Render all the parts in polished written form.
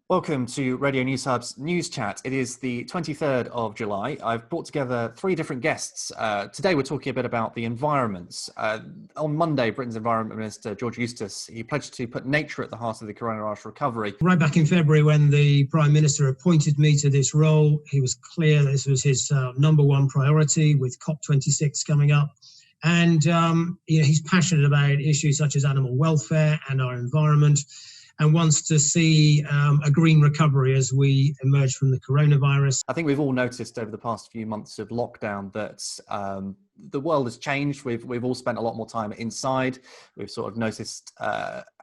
Welcome to Radio News Hub's News Chat. It is the 23rd of July. I've brought together three different guests. Today we're talking a bit about the environment. On Monday, Britain's Environment Minister, George Eustice, he pledged to put nature at the heart of the coronavirus recovery. Right back in February, when the Prime Minister appointed me to this role, he was clear that this was his number one priority with COP26 coming up. And he's passionate about issues such as animal welfare and our environment, and wants to see a green recovery as we emerge from the coronavirus. I think we've all noticed over the past few months of lockdown that the world has changed. We've all spent a lot more time inside. We've sort of noticed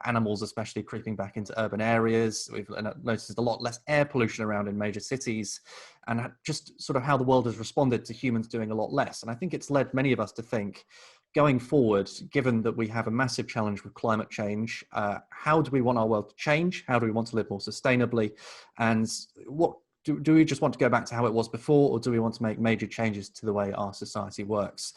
animals especially creeping back into urban areas. We've noticed a lot less air pollution around in major cities, and just sort of how the world has responded to humans doing a lot less. And I think it's led many of us to think, going forward, given that we have a massive challenge with climate change, how do we want our world to change? How do we want to live more sustainably? And what do we just want to go back to how it was before, or do we want to make major changes to the way our society works?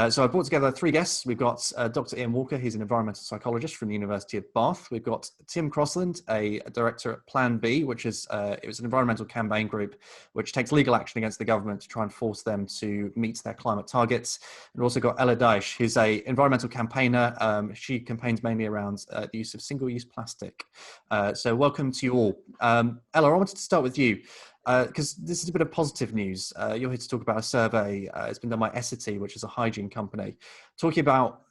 So I brought together three guests. We've got Dr. Ian Walker. He's an environmental psychologist from the University of Bath. We've got Tim Crosland, a director at Plan B, which is it was an environmental campaign group which takes legal action against the government to try and force them to meet their climate targets. And we've also got Ella Daish, who's a environmental campaigner. She campaigns mainly around the use of single-use plastic. So welcome to you all. Ella, I wanted to start with you, because this is a bit of positive news. You're here to talk about a survey. It's been done by Essity, which is a hygiene company, talking about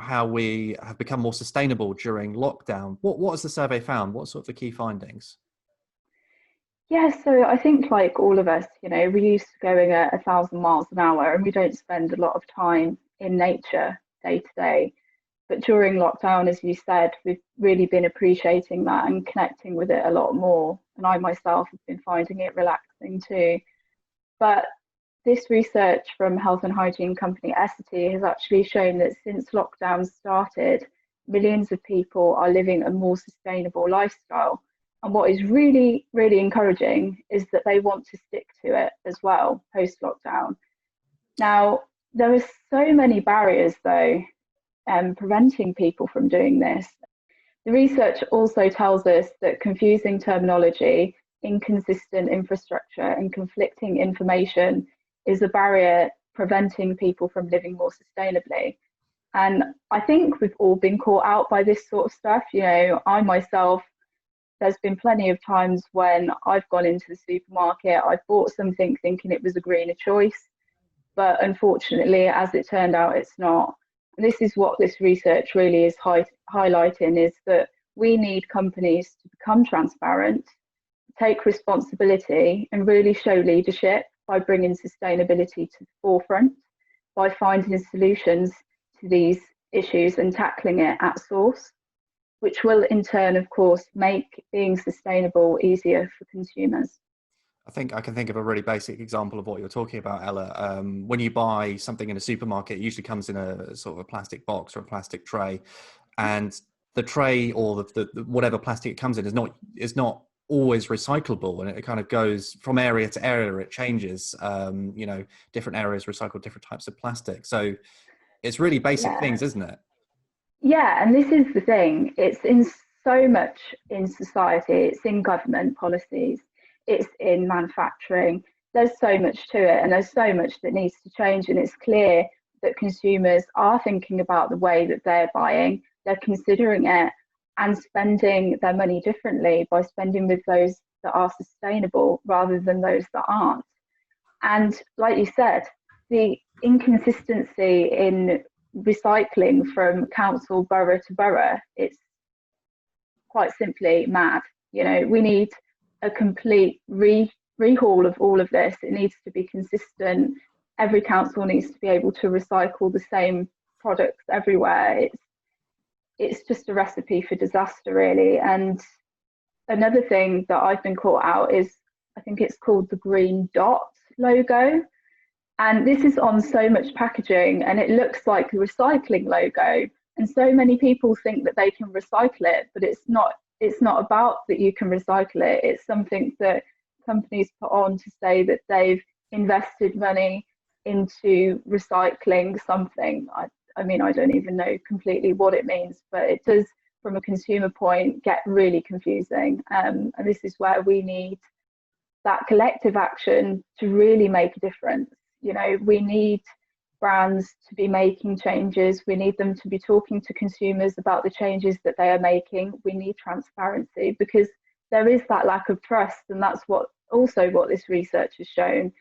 how we have become more sustainable during lockdown. What has the survey found? What sort of the key findings? Yeah, so I think like all of us, we're used to going at 1,000 miles an hour, and we don't spend a lot of time in nature day to day. But during lockdown, as you said, we've really been appreciating that and connecting with it a lot more. And I myself have been finding it relaxing too. But this research from health and hygiene company Essity has actually shown that since lockdown started, millions of people are living a more sustainable lifestyle. And what is really, really encouraging is that they want to stick to it as well post-lockdown. Now, there are so many barriers though, preventing people from doing this. The research also tells us that confusing terminology, inconsistent infrastructure, and conflicting information is a barrier preventing people from living more sustainably. And I think we've all been caught out by this sort of stuff. I myself, there's been plenty of times when I've gone into the supermarket, I've bought something thinking it was a greener choice, but unfortunately, as it turned out, it's not. And this is what this research really is highlighting, is that we need companies to become transparent, take responsibility, and really show leadership by bringing sustainability to the forefront, by finding solutions to these issues and tackling it at source, which will in turn, of course, make being sustainable easier for consumers. I think I can think of a really basic example of what you're talking about, Ella. When you buy something in a supermarket, it usually comes in a sort of a plastic box or a plastic tray, and the tray or the whatever plastic it comes in is not always recyclable, and it kind of goes from area to area. It changes. Different areas recycle different types of plastic. So it's really basic things, isn't it? Yeah, and this is the thing. It's in so much in society. It's in government policies. It's in manufacturing. There's so much to it, and there's so much that needs to change. And it's clear that consumers are thinking about the way that they're buying, they're considering it, and spending their money differently by spending with those that are sustainable rather than those that aren't. And like you said, the inconsistency in recycling from council, borough to borough, it's quite simply mad. We need a complete rehaul of all of this. It needs to be consistent. Every council needs to be able to recycle the same products everywhere. It's just a recipe for disaster, really. And another thing that I've been caught out is, I think it's called the green dot logo. And this is on so much packaging, and it looks like the recycling logo. And so many people think that they can recycle it, but it's not about that you can recycle it. It's something that companies put on to say that they've invested money into recycling something. I mean, I don't even know completely what it means, but it does from a consumer point, get really confusing. And this is where we need that collective action to really make a difference. You know, we need brands to be making changes. We need them to be talking to consumers about the changes that they are making. We need transparency, because there is that lack of trust, and that's what this research has shown,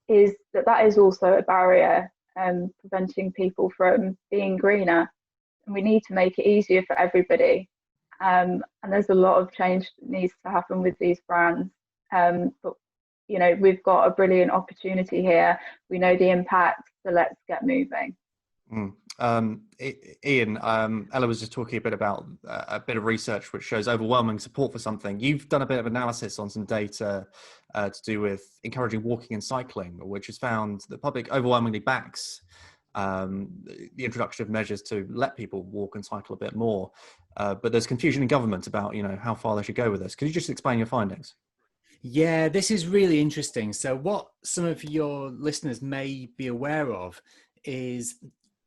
is that is also a barrier preventing people from being greener. And we need to make it easier for everybody. And there's a lot of change that needs to happen with these brands. But you know, we've got a brilliant opportunity here. We know the impact, so let's get moving. Ian, Ella was just talking a bit about a bit of research which shows overwhelming support for something. You've done a bit of analysis on some data to do with encouraging walking and cycling, which has found the public overwhelmingly backs the introduction of measures to let people walk and cycle a bit more. But there's confusion in government about, you know, how far they should go with this. Could you just explain your findings? Yeah, this is really interesting. So what some of your listeners may be aware of is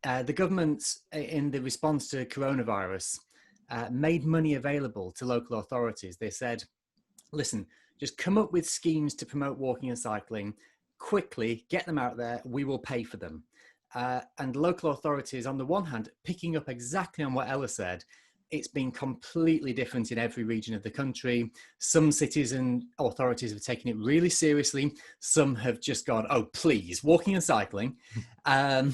the government, in the response to coronavirus, made money available to local authorities. They said, listen, just come up with schemes to promote walking and cycling, quickly get them out there, we will pay for them. And local authorities, on the one hand, picking up exactly on what Ella said, it's been completely different in every region of the country. Some cities and authorities have taken it really seriously. Some have just gone, oh, please, walking and cycling. And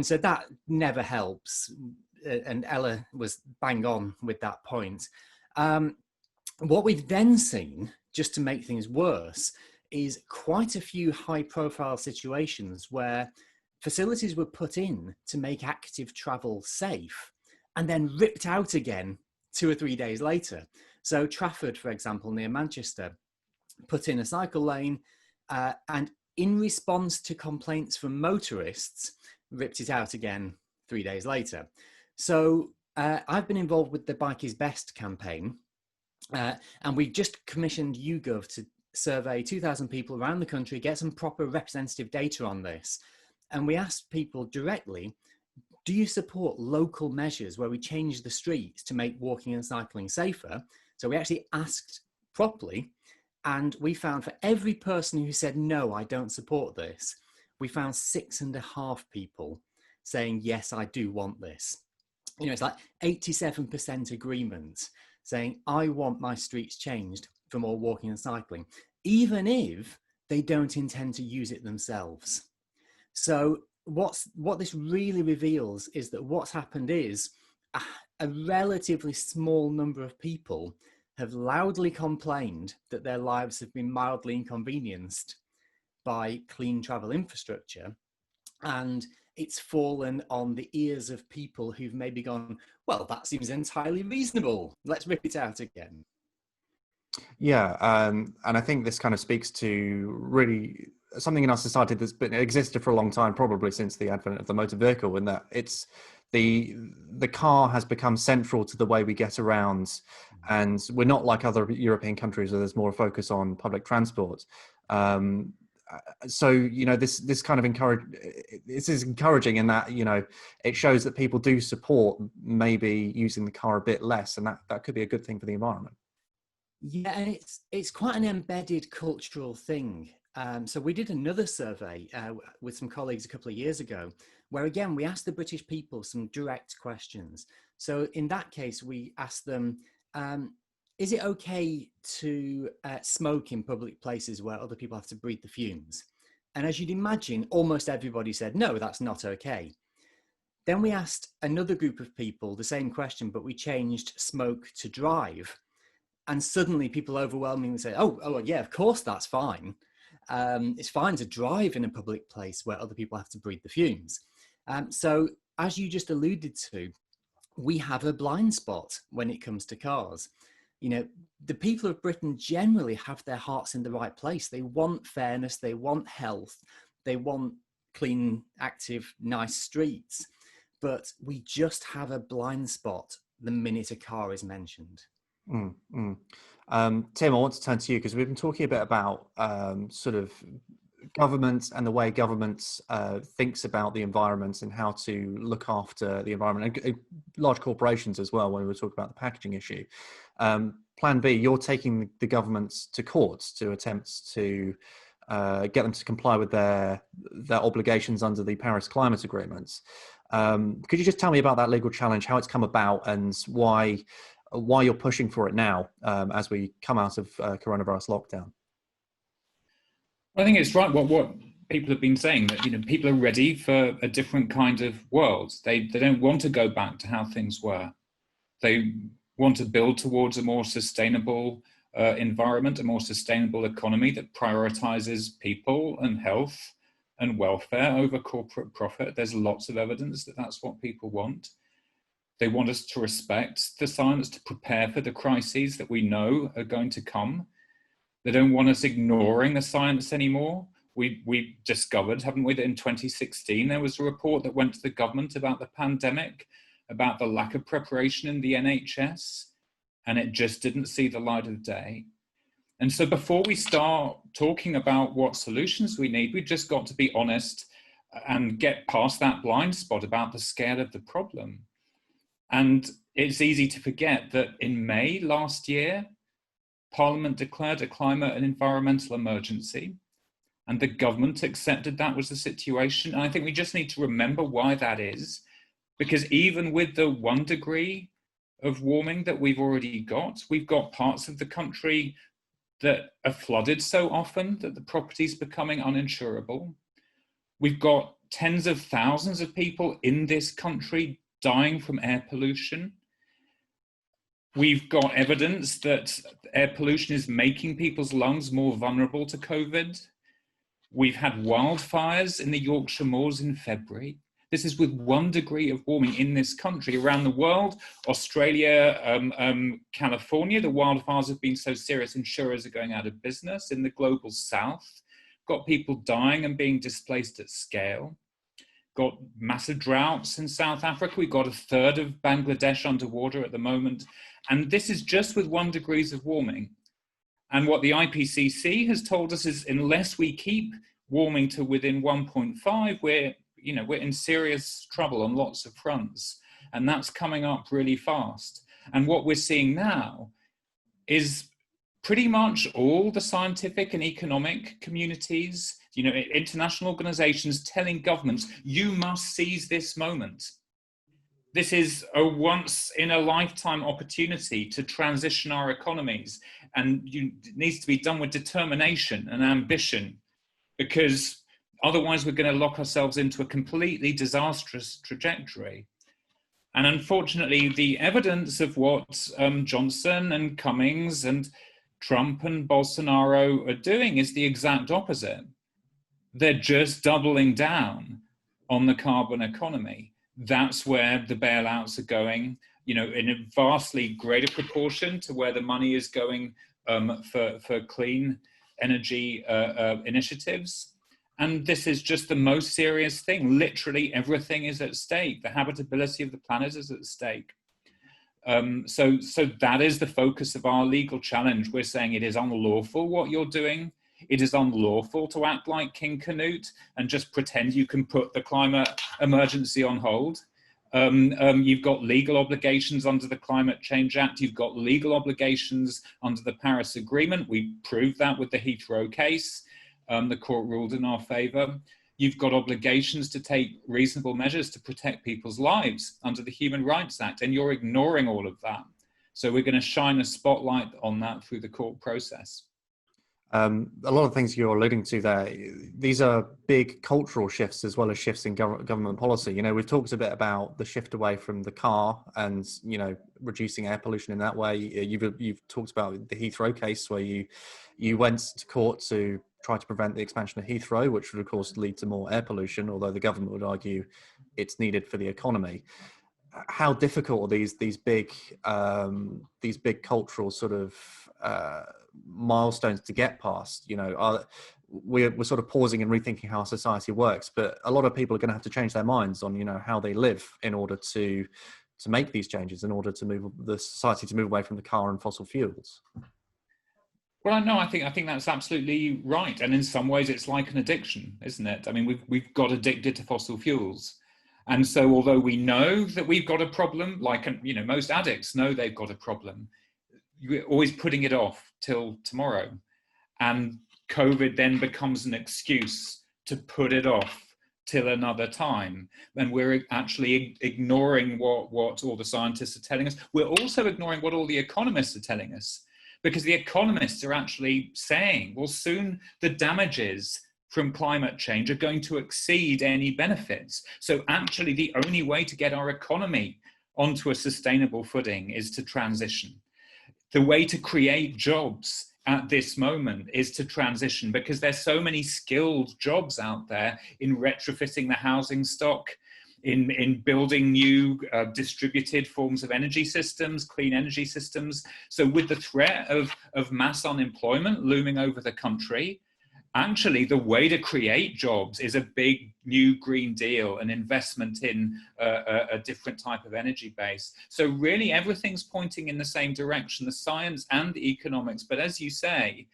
so that never helps. And Ella was bang on with that point. What we've then seen, just to make things worse, is quite a few high-profile situations where facilities were put in to make active travel safe and then ripped out again 2 or 3 days later. So Trafford, for example, near Manchester, put in a cycle lane and in response to complaints from motorists, ripped it out again 3 days later. So I've been involved with the Bike is Best campaign, and we just commissioned YouGov to survey 2,000 people around the country, get some proper representative data on this. And we asked people directly, do you support local measures where we change the streets to make walking and cycling safer? So we actually asked properly, and we found for every person who said, no, I don't support this, we found 6.5 people saying, yes, I do want this. You know, it's like 87% agreement saying, I want my streets changed for more walking and cycling, even if they don't intend to use it themselves. So what this really reveals is that what's happened is a relatively small number of people have loudly complained that their lives have been mildly inconvenienced by clean travel infrastructure, and it's fallen on the ears of people who've maybe gone, well, that seems entirely reasonable, let's rip it out again. Yeah, and I think this kind of speaks to really something in our society that's been existed for a long time, probably since the advent of the motor vehicle, in that it's the car has become central to the way we get around, and we're not like other European countries where there's more focus on public transport. So, you know, this kind of this is encouraging in that, you know, it shows that people do support maybe using the car a bit less, and that could be a good thing for the environment. Yeah, and it's quite an embedded cultural thing. So we did another survey with some colleagues a couple of years ago, where again, we asked the British people some direct questions. So in that case, we asked them, is it okay to smoke in public places where other people have to breathe the fumes? And as you'd imagine, almost everybody said, no, that's not okay. Then we asked another group of people the same question, but we changed smoke to drive. And suddenly people overwhelmingly say, oh, yeah, of course, that's fine. It's fine to drive in a public place where other people have to breathe the fumes. So as you just alluded to, we have a blind spot when it comes to cars. You know, the people of Britain generally have their hearts in the right place. They want fairness, they want health, they want clean, active, nice streets. But we just have a blind spot the minute a car is mentioned. Tim, I want to turn to you because we've been talking a bit about sort of government and the way government thinks about the environment and how to look after the environment, and large corporations as well, when we were talking about the packaging issue. Plan B, you're taking the governments to court to attempt to get them to comply with their obligations under the Paris Climate Agreement. Could you just tell me about that legal challenge, how it's come about, and why you're pushing for it now as we come out of coronavirus lockdown? I think it's right what people have been saying, that people are ready for a different kind of world. They don't want to go back to how things were. They want to build towards a more sustainable environment, a more sustainable economy that prioritizes people and health and welfare over corporate profit. There's lots of evidence that that's what people want. They want us to respect the science, to prepare for the crises that we know are going to come. They don't want us ignoring the science anymore. We discovered, haven't we, that in 2016, there was a report that went to the government about the pandemic, about the lack of preparation in the NHS, and it just didn't see the light of day. And so before we start talking about what solutions we need, we've just got to be honest and get past that blind spot about the scale of the problem. And it's easy to forget that in May last year, Parliament declared a climate and environmental emergency, and the government accepted that was the situation. And I think we just need to remember why that is, because even with the 1 degree of warming that we've got parts of the country that are flooded so often that the property's becoming uninsurable. We've got tens of thousands of people in this country dying from air pollution. We've got evidence that air pollution is making people's lungs more vulnerable to COVID. We've had wildfires in the Yorkshire Moors in February. This is with 1 degree of warming in this country. Around the world, Australia, California, the wildfires have been so serious, insurers are going out of business. In the global south, got people dying and being displaced at scale. Got massive droughts in South Africa. We've got a third of Bangladesh underwater at the moment. And this is just with 1 degree of warming. And what the IPCC has told us is unless we keep warming to within 1.5, we're in serious trouble on lots of fronts. And that's coming up really fast. And what we're seeing now is pretty much all the scientific and economic communities, international organizations telling governments, you must seize this moment. This is a once in a lifetime opportunity to transition our economies, and it needs to be done with determination and ambition, because otherwise we're going to lock ourselves into a completely disastrous trajectory. And unfortunately, the evidence of what Johnson and Cummings and Trump and Bolsonaro are doing is the exact opposite. They're just doubling down on the carbon economy. That's where the bailouts are going, in a vastly greater proportion to where the money is going for clean energy initiatives. And this is just the most serious thing. Literally everything is at stake. The habitability of the planet is at stake. So that is the focus of our legal challenge. We're saying it is unlawful what you're doing. It is unlawful to act like King Canute and just pretend you can put the climate emergency on hold. You've got legal obligations under the Climate Change Act. You've got legal obligations under the Paris Agreement. We proved that with the Heathrow case. The court ruled in our favor. You've got obligations to take reasonable measures to protect people's lives under the Human Rights Act, and you're ignoring all of that. So we're going to shine a spotlight on that through the court process. A lot of things you're alluding to there, these are big cultural shifts as well as shifts in government policy. We've talked a bit about the shift away from the car and, reducing air pollution in that way. You've talked about the Heathrow case where you went to court to try to prevent the expansion of Heathrow, which would of course lead to more air pollution, although the government would argue it's needed for the economy. How difficult are these big cultural sort of milestones to get past? We're sort of pausing and rethinking how society works, but a lot of people are going to have to change their minds on how they live in order to make these changes, in order to move the society to move away from the car and fossil fuels. Well, no, I think that's absolutely right, and in some ways, it's like an addiction, isn't it? I mean, we've got addicted to fossil fuels, and so although we know that we've got a problem, like most addicts know they've got a problem, you're always putting it off till tomorrow, and COVID then becomes an excuse to put it off till another time, and we're actually ignoring what all the scientists are telling us. We're also ignoring what all the economists are telling us, because the economists are actually saying, well, soon the damages from climate change are going to exceed any benefits. So actually the only way to get our economy onto a sustainable footing is to transition. The way to create jobs at this moment is to transition, because there's so many skilled jobs out there in retrofitting the housing stock, in building new distributed forms of energy systems, clean energy systems. So with the threat of mass unemployment looming over the country, actually the way to create jobs is a big new Green Deal, an investment in a different type of energy base. So really everything's pointing in the same direction, the science and the economics. But as you say,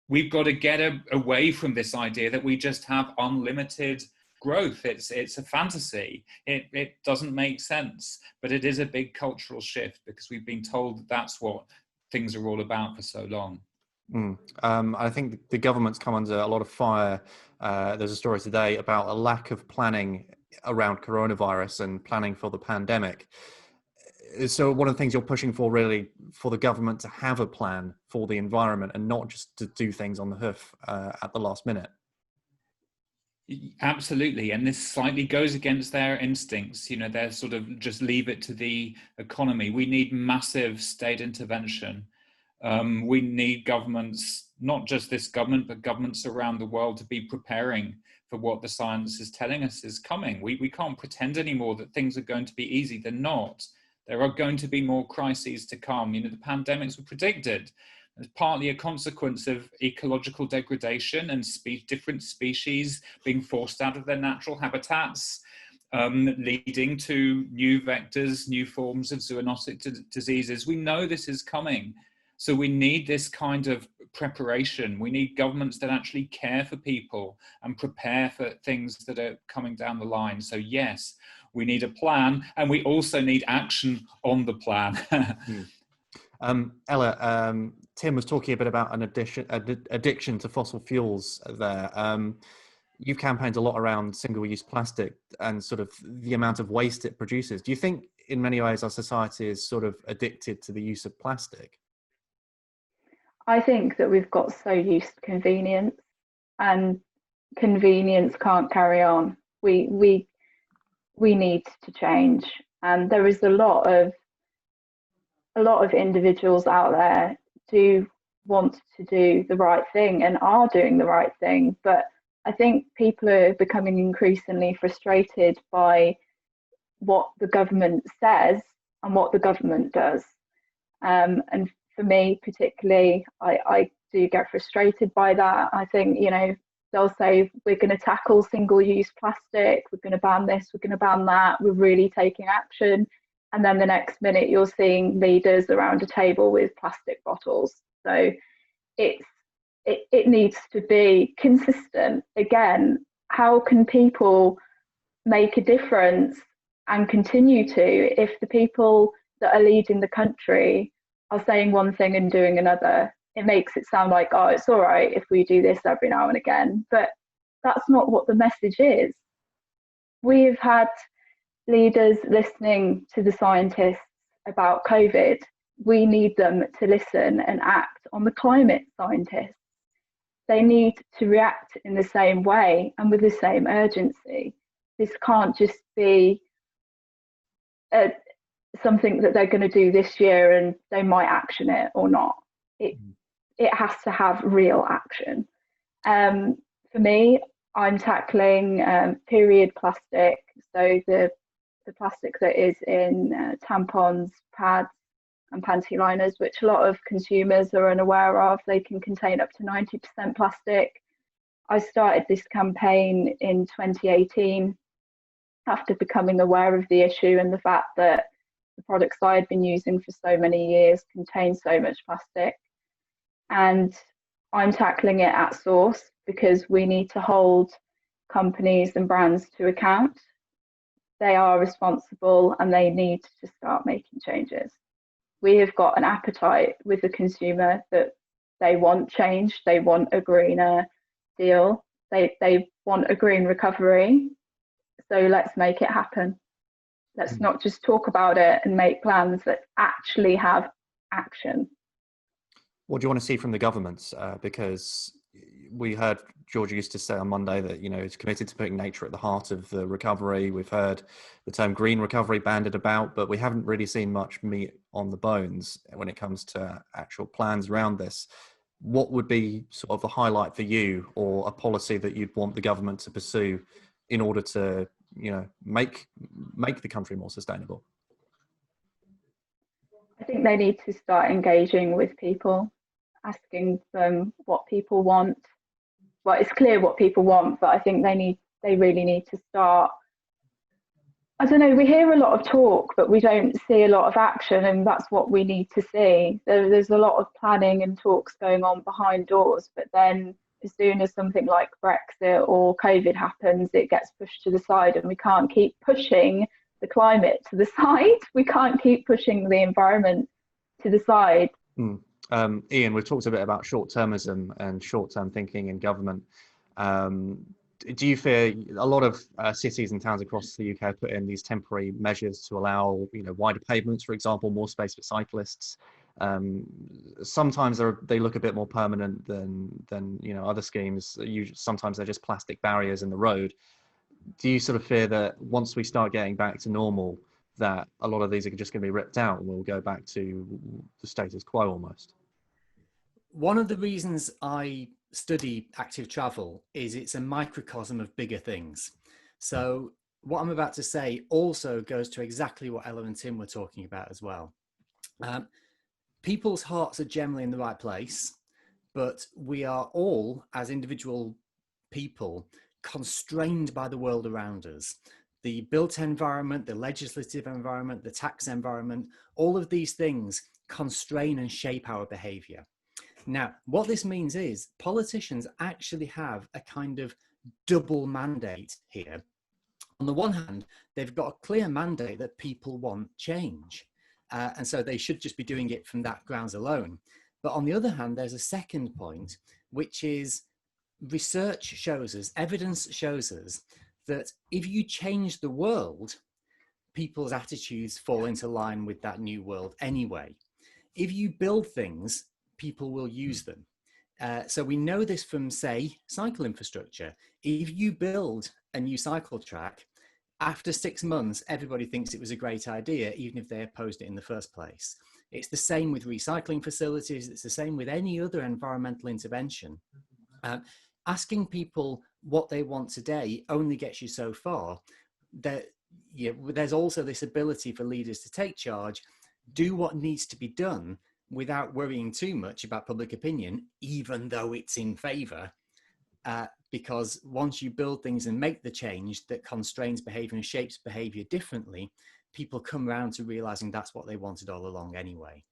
we've got to get away from this idea that we just have unlimited growth. It's a fantasy. It doesn't make sense, but it is a big cultural shift, because we've been told that that's what things are all about for so long. I think the government's come under a lot of fire. There's a story today about a lack of planning around coronavirus and planning for the pandemic. So one of the things you're pushing for, really, for the government to have a plan for the environment and not just to do things on the hoof at the last minute. Absolutely, and this slightly goes against their instincts. They're sort of just leave it to the economy. We need massive state intervention. We need governments, not just this government, but governments around the world, to be preparing for what the science is telling us is coming. We can't pretend anymore that things are going to be easy. They're not. There are going to be more crises to come. The pandemics were predicted. It's partly a consequence of ecological degradation and different species being forced out of their natural habitats, leading to new vectors, new forms of zoonotic diseases. We know this is coming. So we need this kind of preparation. We need governments that actually care for people and prepare for things that are coming down the line. So yes, we need a plan, and we also need action on the plan. Ella, Tim was talking a bit about an addiction to fossil fuels there. You've campaigned a lot around single-use plastic and sort of the amount of waste it produces. Do you think in many ways our society is sort of addicted to the use of plastic? I think that we've got so used to convenience, and convenience can't carry on. We need to change, and there is a lot of individuals out there do want to do the right thing and are doing the right thing, but I think people are becoming increasingly frustrated by what the government says and what the government does. And for me particularly, I do get frustrated by that. I think, they'll say, we're going to tackle single-use plastic, we're going to ban this, we're going to ban that, we're really taking action. And then the next minute you're seeing leaders around a table with plastic bottles. So it needs to be consistent. Again, how can people make a difference and continue to if the people that are leading the country are saying one thing and doing another? It makes it sound like, oh, it's all right if we do this every now and again, but that's not what the message is. We've had leaders listening to the scientists about COVID. We need them to listen and act on the climate scientists. They need to react in the same way and with the same urgency. This can't just be something that they're going to do this year and they might action it or not. It has to have real action. For me, I'm tackling period plastic, so the plastic that is in tampons, pads and panty liners, which a lot of consumers are unaware of. They can contain up to 90% plastic. I started this campaign in 2018 after becoming aware of the issue and the fact that the products I had been using for so many years contain so much plastic. And I'm tackling it at source because we need to hold companies and brands to account. They are responsible and they need to start making changes. We have got an appetite with the consumer that they want change, they want a greener deal, they want a green recovery. So let's make it happen. Let's not just talk about it and make plans that actually have action. What do you want to see from the governments? Because we heard George Eustice say on Monday that, it's committed to putting nature at the heart of the recovery. We've heard the term green recovery bandied about, but we haven't really seen much meat on the bones when it comes to actual plans around this. What would be sort of the highlight for you, or a policy that you'd want the government to pursue in order to, make the country more sustainable? I think they need to start engaging with people, asking them what people want. Well, it's clear what people want, but I think they really need to start. I don't know, we hear a lot of talk, but we don't see a lot of action, and that's what we need to see. There's a lot of planning and talks going on behind doors, but then as soon as something like Brexit or COVID happens, it gets pushed to the side, and we can't keep pushing the climate to the side. We can't keep pushing the environment to the side. Ian, we've talked a bit about short-termism and short-term thinking in government. Do you fear a lot of cities and towns across the UK put in these temporary measures to allow, wider pavements, for example, more space for cyclists? Sometimes they look a bit more permanent than other schemes. Sometimes they're just plastic barriers in the road. Do you sort of fear that once we start getting back to normal, that a lot of these are just going to be ripped out and we'll go back to the status quo almost? One of the reasons I study active travel is it's a microcosm of bigger things. So what I'm about to say also goes to exactly what Ella and Tim were talking about as well. People's hearts are generally in the right place, but we are all, as individual people, constrained by the world around us. The built environment, the legislative environment, the tax environment, all of these things constrain and shape our behavior. Now, what this means is politicians actually have a kind of double mandate here. On the one hand, they've got a clear mandate that people want change. And so they should just be doing it from that grounds alone. But on the other hand, there's a second point, which is research shows us, evidence shows us that if you change the world, people's attitudes fall into line with that new world anyway. If you build things, people will use them. So we know this from, say, cycle infrastructure. If you build a new cycle track, after 6 months, everybody thinks it was a great idea, even if they opposed it in the first place. It's the same with recycling facilities. It's the same with any other environmental intervention. Asking people what they want today only gets you so far. There's also this ability for leaders to take charge, do what needs to be done without worrying too much about public opinion, even though it's in favour. Because once you build things and make the change that constrains behaviour and shapes behaviour differently, people come around to realising that's what they wanted all along anyway.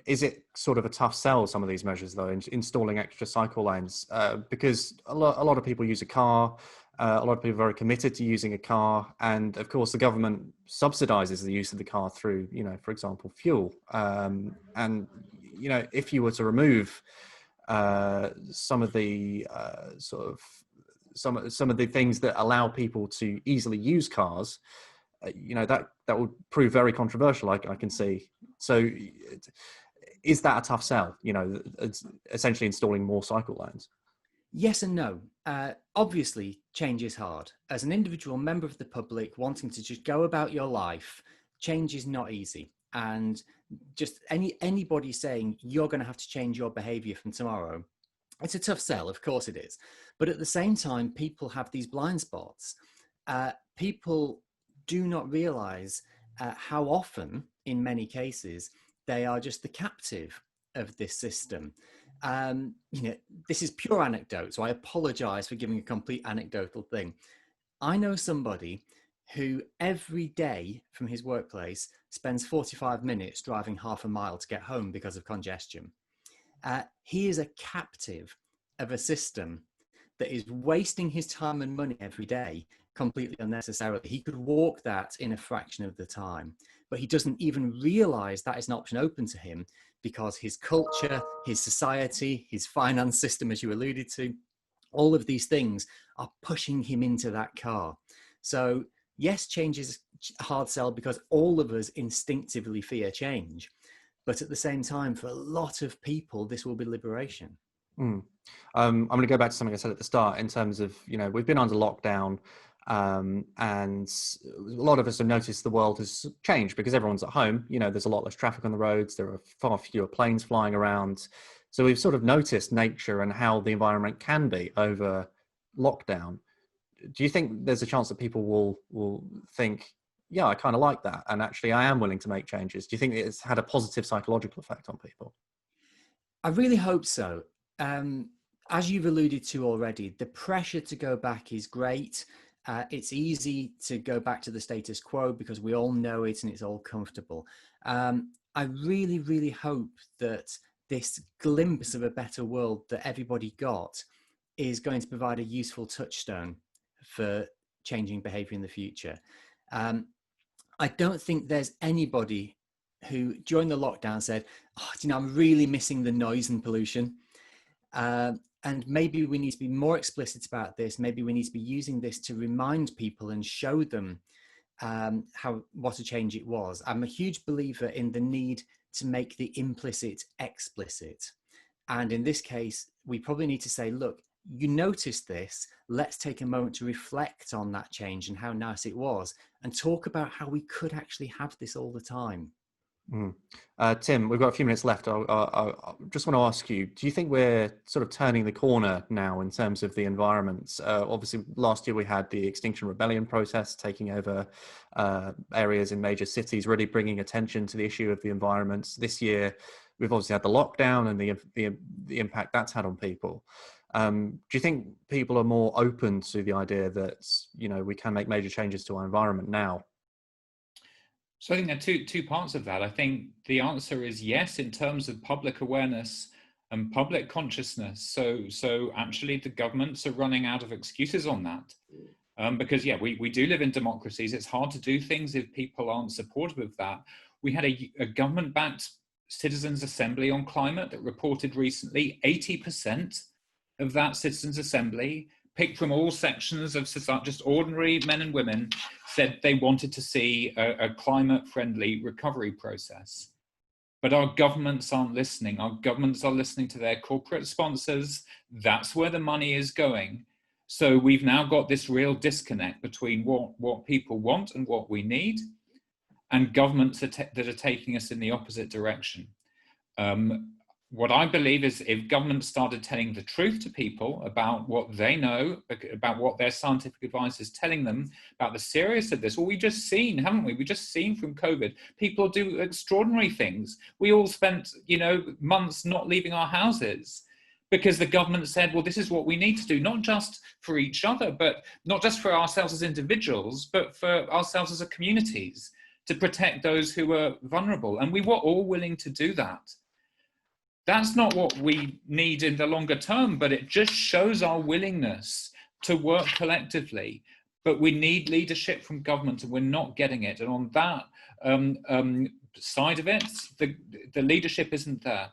Is it sort of a tough sell, some of these measures, though, installing extra cycle lanes? Because a lot of people use a car, a lot of people are very committed to using a car, and of course the government subsidises the use of the car through, for example, fuel. And if you were to remove some of the some of the things that allow people to easily use cars, that would prove very controversial. I can see. So, is that a tough sell? It's essentially installing more cycle lanes. Yes and no. Obviously, change is hard. As an individual member of the public wanting to just go about your life, change is not easy. And just anybody saying you're going to have to change your behavior from tomorrow, it's a tough sell, of course it is. But at the same time, people have these blind spots. People do not realize how often, in many cases, they are just the captive of this system. This is pure anecdote, so I apologize for giving a complete anecdotal thing. I know somebody who every day from his workplace spends 45 minutes driving half a mile to get home because of congestion. He is a captive of a system that is wasting his time and money every day completely unnecessarily. He could walk that in a fraction of the time, but he doesn't even realize that is an option open to him because his culture, his society, his finance system, as you alluded to, all of these things are pushing him into that car. So yes, change is a hard sell because all of us instinctively fear change. But at the same time, for a lot of people, this will be liberation. I'm going to go back to something I said at the start in terms of, we've been under lockdown, and a lot of us have noticed the world has changed because everyone's at home. There's a lot less traffic on the roads. There are far fewer planes flying around. So we've sort of noticed nature and how the environment can be over lockdown. Do you think there's a chance that people will think, yeah, I kind of like that, and actually I am willing to make changes? Do you think it's had a positive psychological effect on people? I really hope so. As you've alluded to already, the pressure to go back is great. It's easy to go back to the status quo because we all know it and it's all comfortable. I really, really hope that this glimpse of a better world that everybody got is going to provide a useful touchstone for changing behavior in the future. I don't think there's anybody who during the lockdown said, I'm really missing the noise and pollution. And maybe we need to be more explicit about this. Maybe we need to be using this to remind people and show them what a change it was. I'm a huge believer in the need to make the implicit explicit. And in this case, we probably need to say, look, you noticed this. Let's take a moment to reflect on that change and how nice it was, and talk about how we could actually have this all the time. Tim, we've got a few minutes left. I just want to ask you, do you think we're sort of turning the corner now in terms of the environment? Obviously, last year we had the Extinction Rebellion protests taking over areas in major cities, really bringing attention to the issue of the environment. This year, we've obviously had the lockdown and the impact that's had on people. Do you think people are more open to the idea that, we can make major changes to our environment now? So I think there are two parts of that. I think the answer is yes, in terms of public awareness and public consciousness. So actually the governments are running out of excuses on that. Because we do live in democracies. It's hard to do things if people aren't supportive of that. We had a government-backed citizens' assembly on climate that reported recently 80% of that citizens' assembly, picked from all sections of society, just ordinary men and women, said they wanted to see a climate-friendly recovery process. But our governments aren't listening. Our governments are listening to their corporate sponsors. That's where the money is going. So we've now got this real disconnect between what people want and what we need, and governments that are taking us in the opposite direction. What I believe is if governments started telling the truth to people about what they know, about what their scientific advice is telling them, about the seriousness of this, well, we've just seen, haven't we? We've just seen from COVID, people do extraordinary things. We all spent, months not leaving our houses because the government said, well, this is what we need to do, not just for each other, but not just for ourselves as individuals, but for ourselves as communities, to protect those who are vulnerable. And we were all willing to do that. That's not what we need in the longer term, but it just shows our willingness to work collectively. But we need leadership from government, and we're not getting it. And on that side of it, the leadership isn't there.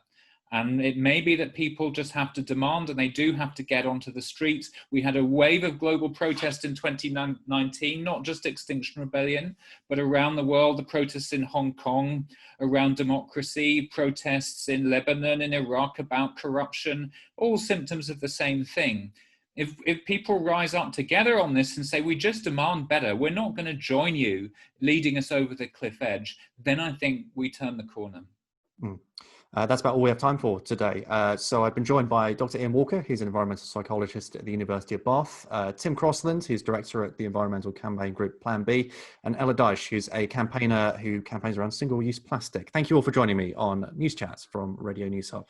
And it may be that people just have to demand, and they do have to get onto the streets. We had a wave of global protest in 2019, not just Extinction Rebellion, but around the world, the protests in Hong Kong around democracy, protests in Lebanon, in Iraq about corruption, all symptoms of the same thing. If people rise up together on this and say, we just demand better, we're not going to join you leading us over the cliff edge, then I think we turn the corner. That's about all we have time for today. So I've been joined by Dr. Ian Walker, who's an environmental psychologist at the University of Bath, Tim Crosland, who's director at the environmental campaign group Plan B, and Ella Daish, who's a campaigner who campaigns around single-use plastic. Thank you all for joining me on News Chats from Radio News Hub.